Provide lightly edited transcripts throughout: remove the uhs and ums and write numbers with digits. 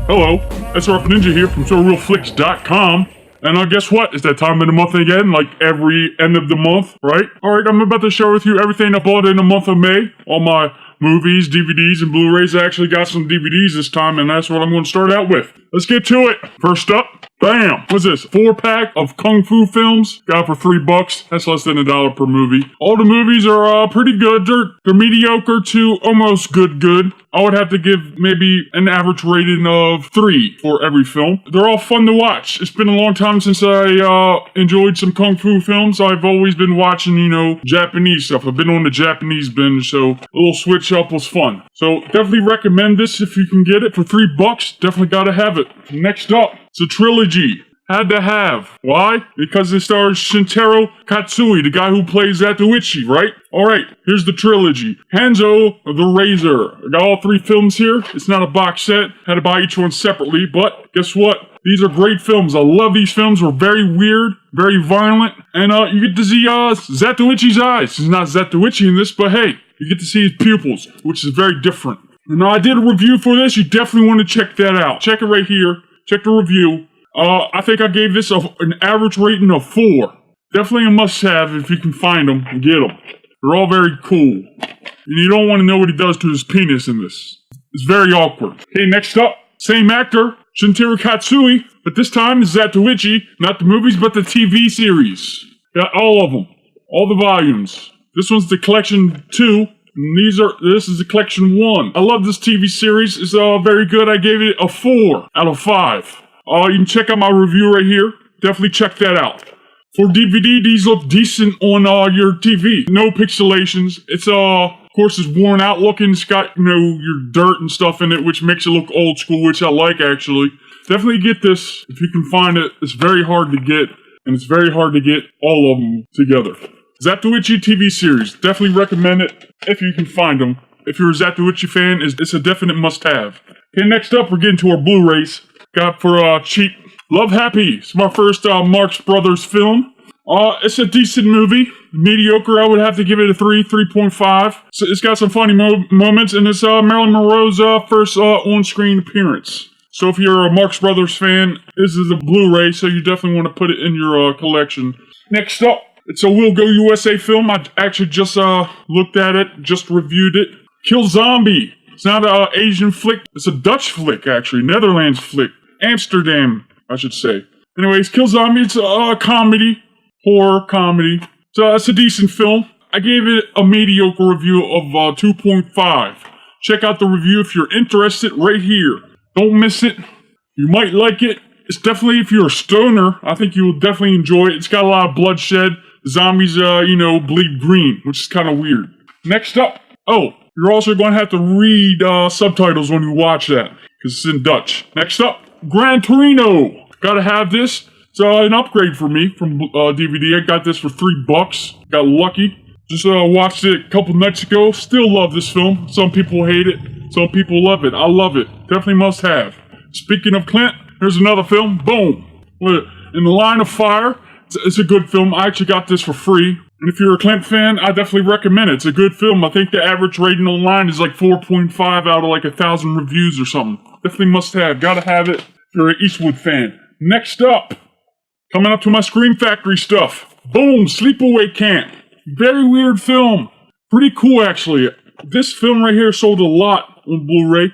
Hello, SRF Ninja here from soreelflix.com. And guess what? It's that time of the month again, like every end of the month, right? Alright, I'm about to share with you everything I bought in the month of May. All my movies, DVDs, and Blu-rays. I actually got some DVDs this time, and that's what I'm going to start out with. Let's get to it. First up, bam! What's this? 4-pack of Kung Fu films. Got it for $3. That's less than $1 per movie. All the movies are pretty good. They're mediocre to almost good. I would have to give maybe an average rating of 3 for every film. They're all fun to watch. It's been a long time since I enjoyed some Kung Fu films. I've always been watching, Japanese stuff. I've been on the Japanese binge, so a little switch up was fun. So definitely recommend this if you can get it for $3. Definitely gotta have it. Next up, it's a trilogy. Had to have. Why? Because it stars Shintaro Katsui, the guy who plays Zatoichi, right? Alright, here's the trilogy. Hanzo the Razor. I got all 3 films here. It's not a box set. Had to buy each one separately, but guess what? These are great films. I love these films. They're very weird, very violent, and you get to see Zatoichi's eyes. He's not Zatoichi in this, but hey, you get to see his pupils, which is very different. And I did a review for this. You definitely want to check that out. Check it right here. Check the review. I think I gave this an average rating of 4. Definitely a must-have if you can find them and get them. They're all very cool. And you don't want to know what he does to his penis in this. It's very awkward. Okay, next up, same actor, Shintaro Katsui, but this time it's Zatoichi, not the movies, but the TV series. Got all of them. All the volumes. This one's the collection 2. And this is the collection 1. I love this TV series. It's very good. I gave it a 4 out of 5. You can check out my review right here. Definitely check that out. For DVD, these look decent on your TV. No pixelations. It's of course, it's worn out looking. It's got, your dirt and stuff in it, which makes it look old school, which I like actually. Definitely get this if you can find it. It's very hard to get, and it's very hard to get all of them together. Zatoichi TV series. Definitely recommend it if you can find them. If you're a Zatoichi fan, it's a definite must-have. Okay, next up, we're getting to our Blu-rays. Got for cheap. Love Happy. It's my first Marx Brothers film. It's a decent movie. Mediocre, I would have to give it a 3.5. So it's got some funny moments, and it's Marilyn Monroe's first on-screen appearance. So if you're a Marx Brothers fan, this is a Blu-ray, so you definitely want to put it in your collection. Next up, it's a We'll Go USA film. I actually just looked at it, just reviewed it. Kill Zombie. It's not an Asian flick. It's a Dutch flick, actually. Netherlands flick. Amsterdam, I should say. Anyways, Kill Zombie. It's a comedy. Horror comedy. So it's a decent film. I gave it a mediocre review of 2.5. Check out the review if you're interested right here. Don't miss it. You might like it. It's definitely, if you're a stoner, I think you will definitely enjoy it. It's got a lot of bloodshed. Zombies, bleed green, which is kind of weird. Next up. You're also going to have to read subtitles when you watch that, because it's in Dutch. Next up, Gran Torino. Gotta have this. It's an upgrade for me from DVD. I got this for $3. Got lucky. Just watched it a couple nights ago. Still love this film. Some people hate it. Some people love it. I love it. Definitely must have. Speaking of Clint, here's another film. Boom. In the Line of Fire. It's a good film. I actually got this for free. And if you're a Clint fan, I definitely recommend it. It's a good film. I think the average rating online is like 4.5 out of like 1,000 reviews or something. Definitely must have. Gotta have it if you're an Eastwood fan. Next up, coming up to my Scream Factory stuff. Boom, Sleepaway Camp. Very weird film. Pretty cool, actually. This film right here sold a lot on Blu-ray.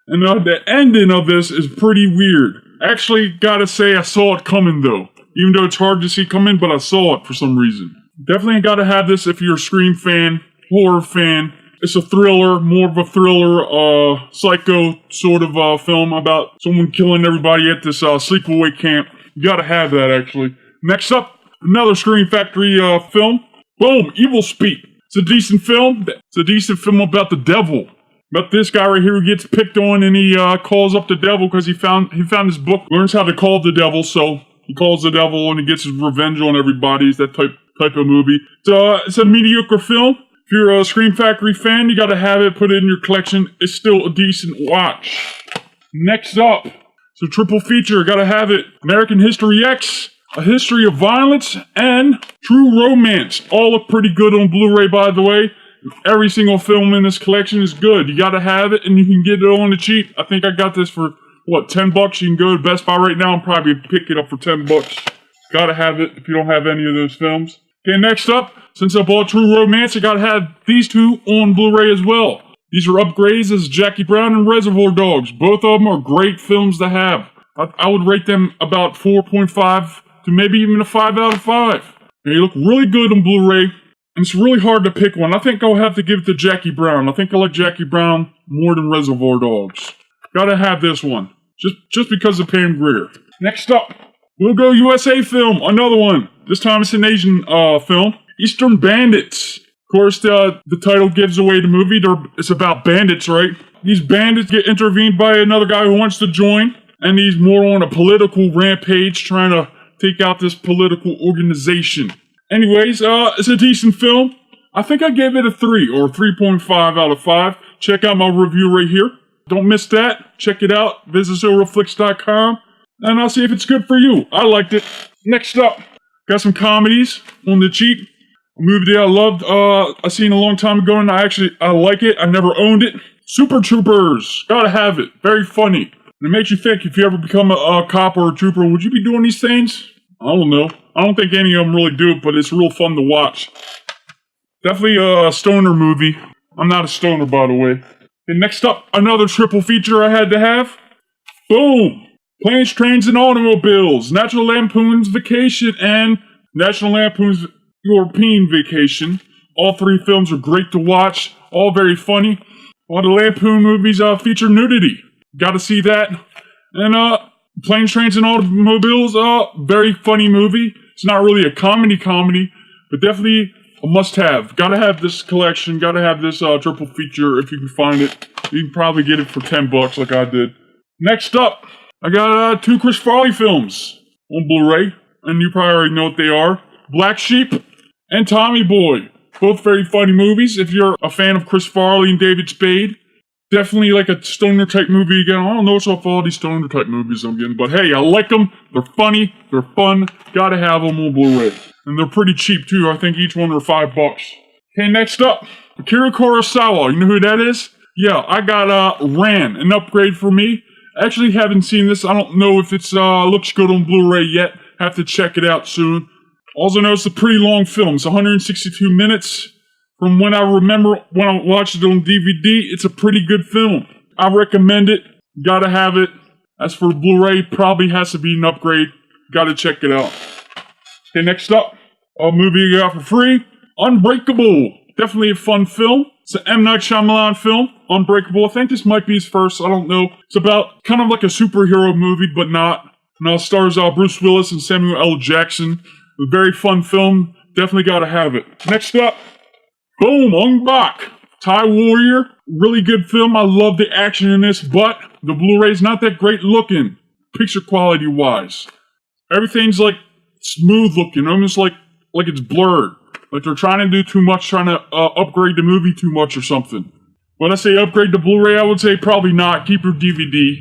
And the ending of this is pretty weird. Actually, gotta say, I saw it coming, though. Even though it's hard to see coming, but I saw it for some reason. Definitely gotta have this if you're a Scream fan, horror fan. It's a thriller, more of a thriller, psycho sort of film about someone killing everybody at this sleepaway camp. You gotta have that, actually. Next up, another Scream Factory film. Boom, Evil Speak. It's a decent film. It's a decent film about the devil. About this guy right here who gets picked on and he calls up the devil because he found his book, learns how to call the devil, so he calls the devil and he gets his revenge on everybody. It's that type of movie. It's a mediocre film. If you're a Scream Factory fan, you gotta have it, put it in your collection. It's still a decent watch. Next up, it's a triple feature, gotta have it. American History X, A History of Violence, and True Romance. All look pretty good on Blu-ray, by the way. Every single film in this collection is good. You gotta have it, and you can get it on the cheap. I think I got this for what, $10? You can go to Best Buy right now and probably pick it up for $10. Gotta have it if you don't have any of those films. Okay, next up, since I bought True Romance, I gotta have these two on Blu-ray as well. These are upgrades as Jackie Brown and Reservoir Dogs. Both of them are great films to have. I would rate them about 4.5 to maybe even a 5 out of 5. They look really good on Blu-ray, and it's really hard to pick one. I think I'll have to give it to Jackie Brown. I think I like Jackie Brown more than Reservoir Dogs. Gotta have this one, just because of Pam Grier. Next up, We'll Go USA film, another one. This time it's an Asian film. Eastern Bandits. Of course, the title gives away the movie. It's about bandits, right? These bandits get intervened by another guy who wants to join, and he's more on a political rampage trying to take out this political organization. Anyways, it's a decent film. I think I gave it a 3 or 3.5 out of 5. Check out my review right here. Don't miss that. Check it out. Visit soreelflix.com. And I'll see if it's good for you. I liked it. Next up, got some comedies on the cheap. A movie that I loved, I seen a long time ago, and I like it. I never owned it. Super Troopers. Gotta have it. Very funny. And it makes you think, if you ever become a cop or a trooper, would you be doing these things? I don't know. I don't think any of them really do, but it's real fun to watch. Definitely a stoner movie. I'm not a stoner, by the way. And next up, another triple feature I had to have. Boom! Planes, Trains, and Automobiles, National Lampoon's Vacation, and National Lampoon's European Vacation. All three films are great to watch, all very funny. All the Lampoon movies feature nudity. Gotta see that. And Planes, Trains, and Automobiles, very funny movie. It's not really a comedy, but definitely a must-have. Gotta have this collection, gotta have this triple feature if you can find it. You can probably get it for $10 like I did. Next up, I got 2 Chris Farley films on Blu-ray, and you probably already know what they are. Black Sheep and Tommy Boy. Both very funny movies. If you're a fan of Chris Farley and David Spade, definitely like a stoner type movie again. I don't know what's up with all these stoner type movies I'm getting, but hey, I like them. They're funny. They're fun. Gotta have them on Blu-ray. And they're pretty cheap too. I think each one are $5. Okay, next up, Akira Kurosawa. You know who that is? Yeah, I got Ran, an upgrade for me. I actually haven't seen this. I don't know if it's looks good on Blu-ray yet. Have to check it out soon. Also know it's a pretty long film. It's 162 minutes. From when I remember when I watched it on DVD, it's a pretty good film. I recommend it. Gotta have it. As for Blu-ray, probably has to be an upgrade. Gotta check it out. Okay, next up, a movie you got for free. Unbreakable. Definitely a fun film. It's an M. Night Shyamalan film. Unbreakable. I think this might be his first. I don't know. It's about kind of like a superhero movie, but not. Now it stars Bruce Willis and Samuel L. Jackson. A very fun film. Definitely gotta have it. Next up, boom, Ong Bak. Thai Warrior. Really good film. I love the action in this, but the Blu-ray's not that great looking, picture quality wise. Everything's like smooth looking, almost like it's blurred. Like they're trying to do too much, trying to upgrade the movie too much or something. When I say upgrade the Blu-ray, I would say probably not. Keep your DVD.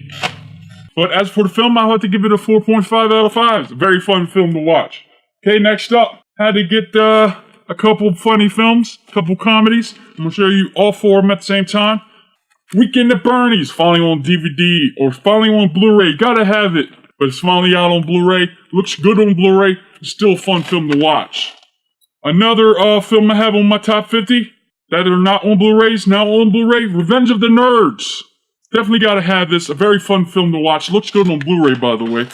But as for the film, I'll have to give it a 4.5 out of 5. It's a very fun film to watch. Okay, next up, had to get a couple funny films, a couple comedies. I'm going to show you all 4 of them at the same time. Weekend at Bernie's, finally on DVD, or finally on Blu-ray. Gotta have it. But it's finally out on Blu-ray. Looks good on Blu-ray. It's still a fun film to watch. Another film I have on my top 50 that are not on Blu-rays, now on Blu-ray, Revenge of the Nerds. Definitely gotta have this. A very fun film to watch. Looks good on Blu-ray, by the way.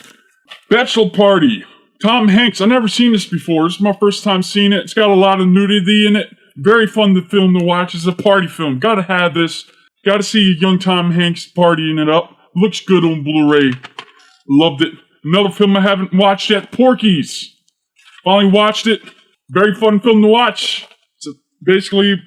Bachelor Party. Tom Hanks. I've never seen this before. This is my first time seeing it. It's got a lot of nudity in it. Very fun film to watch. It's a party film. Gotta have this. Gotta see young Tom Hanks partying it up. Looks good on Blu-ray. Loved it. Another film I haven't watched yet, Porky's. Finally watched it. Very fun film to watch. It's basically,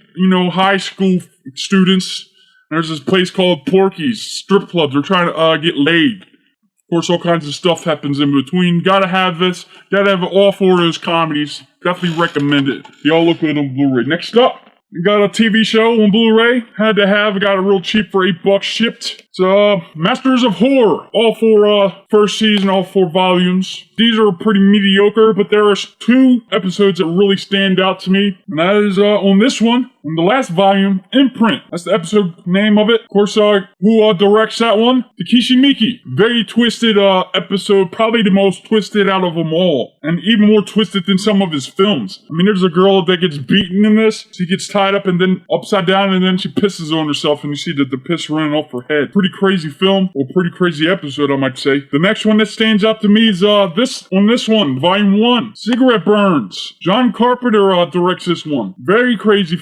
high school students. There's this place called Porky's, strip club. They're trying to get laid. Of course, all kinds of stuff happens in between. Gotta have this. Gotta have all 4 of those comedies. Definitely recommend it. They all look good on Blu-ray. Next up, we got a TV show on Blu-ray. Had to have. Got it real cheap for $8 shipped. It's Masters of Horror, all four first season, all 4 volumes. These are pretty mediocre, but there are 2 episodes that really stand out to me, and that is on this one, on the last volume, Imprint. That's the episode name of it. Of course, who directs that one? Takeshi Miki. Very twisted episode, probably the most twisted out of them all, and even more twisted than some of his films. I mean, there's a girl that gets beaten in this. She gets tied up and then upside down, and then she pisses on herself, and you see the piss running off her head. Pretty crazy film, or pretty crazy episode, I might say. The next one that stands out to me is this one, Volume 1, Cigarette Burns. John Carpenter directs this one. Very crazy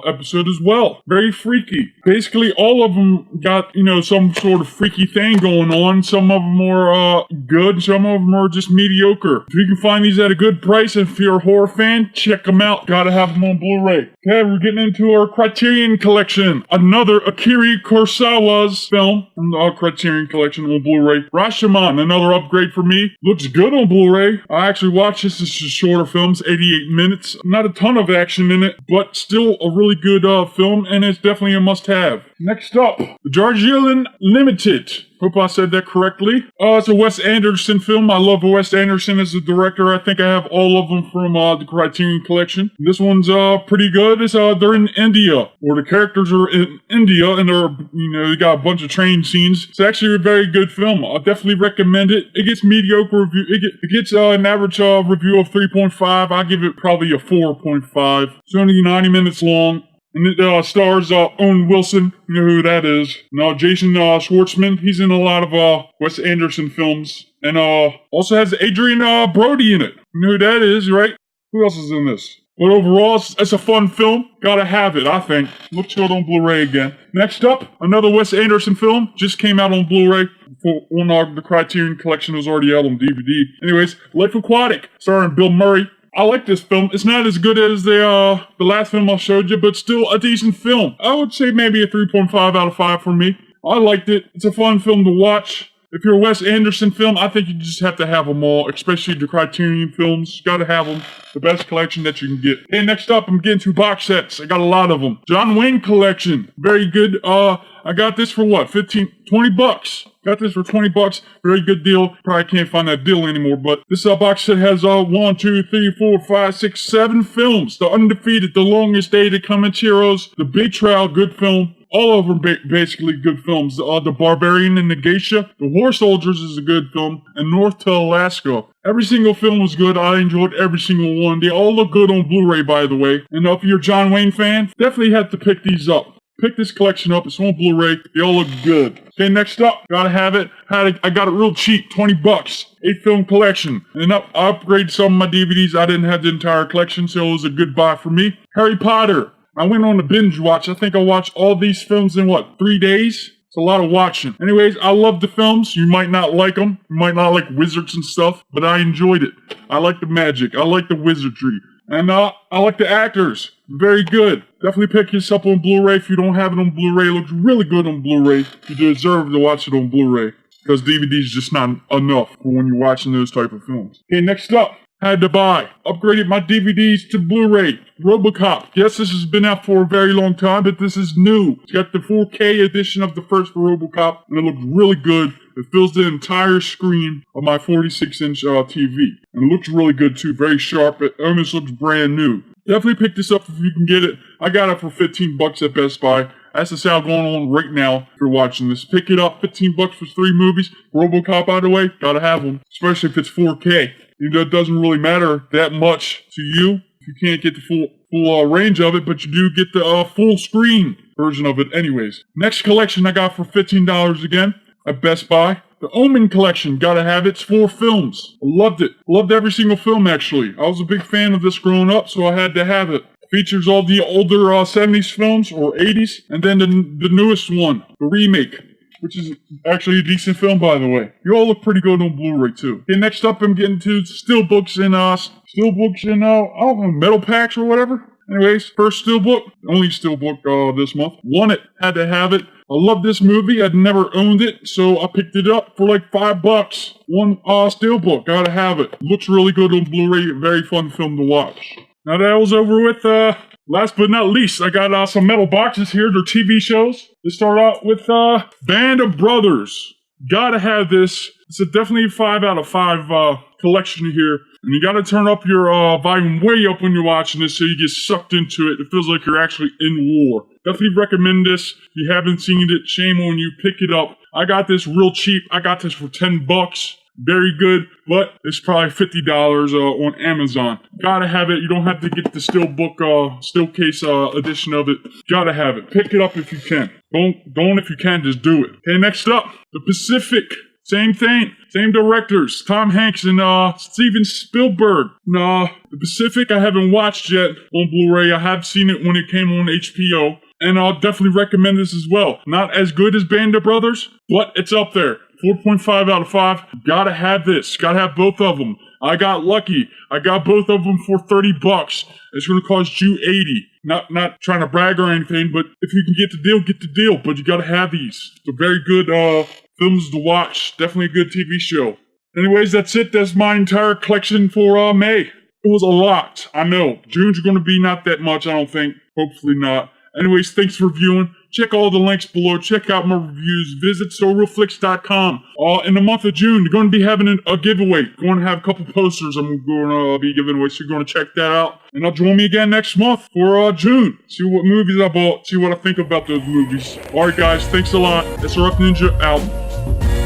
episode as well. Very freaky. Basically, all of them got, some sort of freaky thing going on. Some of them are good, some of them are just mediocre. If you can find these at a good price, and if you're a horror fan, check them out. Gotta have them on Blu-ray. Okay, we're getting into our Criterion Collection. Another Akira Kurosawa's film from the Criterion Collection on Blu-ray. Rashomon, another upgrade for me. Looks good on Blu-ray. I actually watched this. This is shorter films, 88 minutes. Not a ton of action in it, but still a really good film, and it's definitely a must-have. Next up, the Darjeeling Limited. Hope I said that correctly. It's a Wes Anderson film. I love Wes Anderson as a director. I think I have all of them from the Criterion Collection. This one's pretty good. It's they're in India, or the characters are in India, and they got a bunch of train scenes. It's actually a very good film. I'll definitely recommend it. It gets mediocre review. It gets an average review of 3.5. I give it probably a 4.5. It's only 90 minutes long. And it stars Owen Wilson. You know who that is. Now, Jason Schwartzman. He's in a lot of Wes Anderson films. And also has Adrian Brody in it. You know who that is, right? Who else is in this? But overall, it's a fun film. Gotta have it, I think. Looks good on Blu-ray again. Next up, another Wes Anderson film. Just came out on Blu-ray. On the Criterion Collection. It was already out on DVD. Anyways, Life Aquatic. Starring Bill Murray. I like this film. It's not as good as the last film I showed you, but still a decent film. I would say maybe a 3.5 out of 5 for me. I liked it. It's a fun film to watch. If you're a Wes Anderson film, I think you just have to have them all, especially the Criterion films. Gotta have them. The best collection that you can get. Hey, next up, I'm getting 2 box sets. I got a lot of them. John Wayne collection. Very good. I got this for what? 20 bucks. Got this for 20 bucks. Very good deal. Probably can't find that deal anymore, but this box set has 1, 2, 3, 4, 5, 6, 7 films. The Undefeated, The Longest Day, The Comancheros, The Big Trial, good film. All of them basically good films. The Barbarian and the Geisha, The War Soldiers is a good film, and North to Alaska. Every single film was good. I enjoyed every single one. They all look good on Blu-ray, by the way. And if you're a John Wayne fan, definitely have to pick these up. Pick this collection up. It's on Blu-ray. They all look good. Okay, next up, gotta have it. I got it real cheap, 20 bucks. 8-film collection. And I upgraded some of my DVDs. I didn't have the entire collection, so it was a good buy for me. Harry Potter. I went on a binge watch. I think I watched all these films in 3 days? It's a lot of watching. Anyways, I love the films. You might not like them. You might not like wizards and stuff, but I enjoyed it. I like the magic. I like the wizardry. And I like the actors. Very good. Definitely pick this up on Blu-ray. If you don't have it on Blu-ray, it looks really good on Blu-ray. You deserve to watch it on Blu-ray. Because DVD is just not enough for when you're watching those type of films. Okay, next up. Had to buy. Upgraded my DVDs to Blu-ray. Robocop. Yes, this has been out for a very long time, but this is new. It's got the 4K edition of the first Robocop, and it looks really good. It fills the entire screen of my 46-inch TV. And it looks really good, too. Very sharp. It almost looks brand new. Definitely pick this up if you can get it. I got it for 15 bucks at Best Buy. That's the sale going on right now if you're watching this. Pick it up. 15 bucks for 3 movies. Robocop, by the way, gotta have them. Especially if it's 4K. It doesn't really matter that much to you if you can't get the full range of it, but you do get the full screen version of it anyways. Next collection I got for $15 again at Best Buy. The Omen collection, gotta have it. It's 4 films. I loved it. Loved every single film, actually. I was a big fan of this growing up, so I had to have it. Features all the older 70s films, or 80s, and then the newest one, the remake, which is actually a decent film, by the way. You all look pretty good on Blu-ray, too. Okay, next up, I'm getting to steelbooks and, I don't know, metal packs or whatever. Anyways, first steelbook, only steelbook this month. Won it, had to have it. I love this movie. I'd never owned it, so I picked it up for like $5. One steelbook, gotta have it. Looks really good on Blu-ray. Very fun film to watch. Now that I was over with last but not least, I got some metal boxes here. They're TV shows. Let's start out with Band of Brothers. Gotta have this. It's a definitely 5 out of 5 collection here. And you gotta turn up your volume way up when you're watching this so you get sucked into it. It feels like you're actually in war. Definitely recommend this. If you haven't seen it, shame on you. Pick it up. I got this real cheap. I got this for $10. Very good, but it's probably $50 on Amazon. Gotta have it. You don't have to get the steelbook, steel case edition of it. Gotta have it. Pick it up if you can. Don't if you can, just do it. Okay, next up, The Pacific. Same thing. Same directors. Tom Hanks and Steven Spielberg. The Pacific I haven't watched yet on Blu-ray. I have seen it when it came on HBO. And I'll definitely recommend this as well. Not as good as Band of Brothers, but it's up there. 4.5 out of 5. Gotta have this. Gotta have both of them. I got lucky. I got both of them for $30. It's gonna cost you $80. Not trying to brag or anything, but if you can get the deal, get the deal. But you gotta have these. They're very good films to watch. Definitely a good TV show. Anyways, that's it. That's my entire collection for May. It was a lot. I know. June's gonna be not that much, I don't think. Hopefully not. Anyways, thanks for viewing. Check all the links below. Check out my reviews. Visit soreelflix.com. In the month of June, they're going to be having a giveaway. Going to have a couple posters I'm going to be giving away, so you're going to check that out. And join me again next month for June. See what movies I bought. See what I think about those movies. Alright guys, thanks a lot. SRF Ninja out.